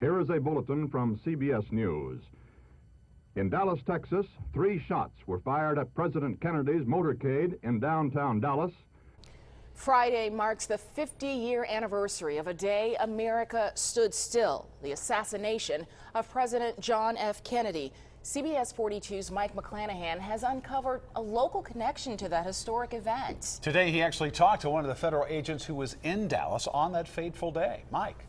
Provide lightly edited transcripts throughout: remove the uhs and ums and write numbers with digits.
Here is a bulletin from CBS News. In Dallas, Texas, 3 shots were fired at President Kennedy's motorcade in downtown Dallas. Friday marks the 50-year anniversary of a day America stood still, the assassination of President John F. Kennedy. CBS 42's Mike McClanahan has uncovered a local connection to that historic event. Today, he actually talked to one of the federal agents who was in Dallas on that fateful day. Mike.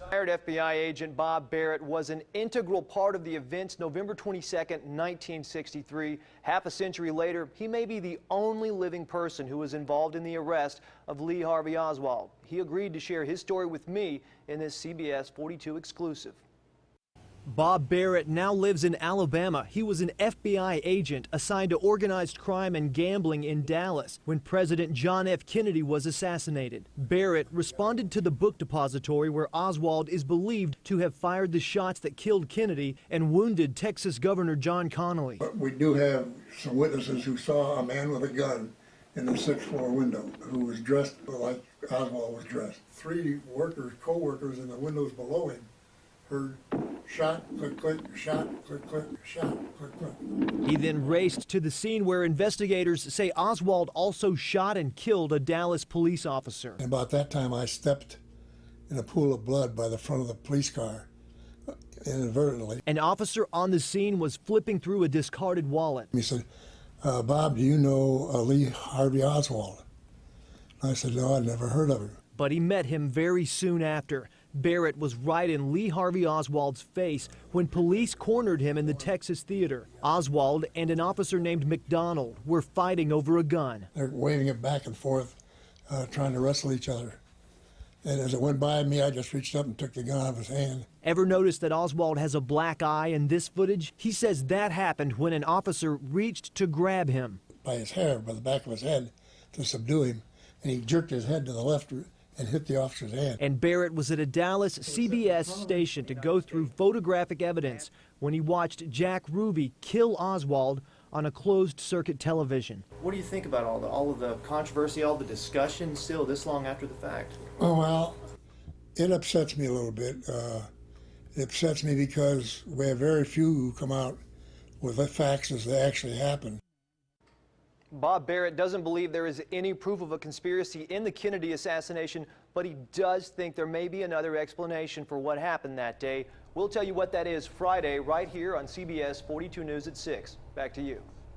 Retired FBI agent Bob Barrett was an integral part of the events November 22nd, 1963. Half a century later, he may be the only living person who was involved in the arrest of Lee Harvey Oswald. He agreed to share his story with me in this CBS 42 exclusive. Bob Barrett now lives in Alabama. He was an FBI agent assigned to organized crime and gambling in Dallas when President John F. Kennedy was assassinated. Barrett responded to the book depository where Oswald is believed to have fired the shots that killed Kennedy and wounded Texas Governor John Connally. But we do have some witnesses who saw a man with a gun in the 6th floor window who was dressed like Oswald was dressed. 3 workers, co-workers in the windows below him heard shot, click, click, shot, click, click, shot, click, click. He then raced to the scene where investigators say Oswald also shot and killed a Dallas police officer. And about that time, I stepped in a pool of blood by the front of the police car, inadvertently. An officer on the scene was flipping through a discarded wallet. He said, Bob, do you know Lee Harvey Oswald? And I said, no, I'd never heard of him. But he met him very soon after. Barrett was right in Lee Harvey Oswald's face when police cornered him in the Texas theater. Oswald and an officer named McDonald were fighting over a gun. They're waving it back and forth, trying to wrestle each other. And as it went by me, I just reached up and took the gun out of his hand. Ever notice that Oswald has a black eye in this footage? He says that happened when an officer reached to grab him. By his hair, by the back of his head, to subdue him, and he jerked his head to the left and hit the officer's hand. And Barrett was at a Dallas CBS station to go through photographic evidence when he watched Jack Ruby kill Oswald on a closed-circuit television. What do you think about all of the controversy, all the discussion still this long after the fact? Oh, well, it upsets me a little bit. It upsets me because we have very few who come out with the facts as they actually happen. Bob Barrett doesn't believe there is any proof of a conspiracy in the Kennedy assassination, but he does think there may be another explanation for what happened that day. We'll tell you what that is Friday right here on CBS 42 News at 6. Back to you.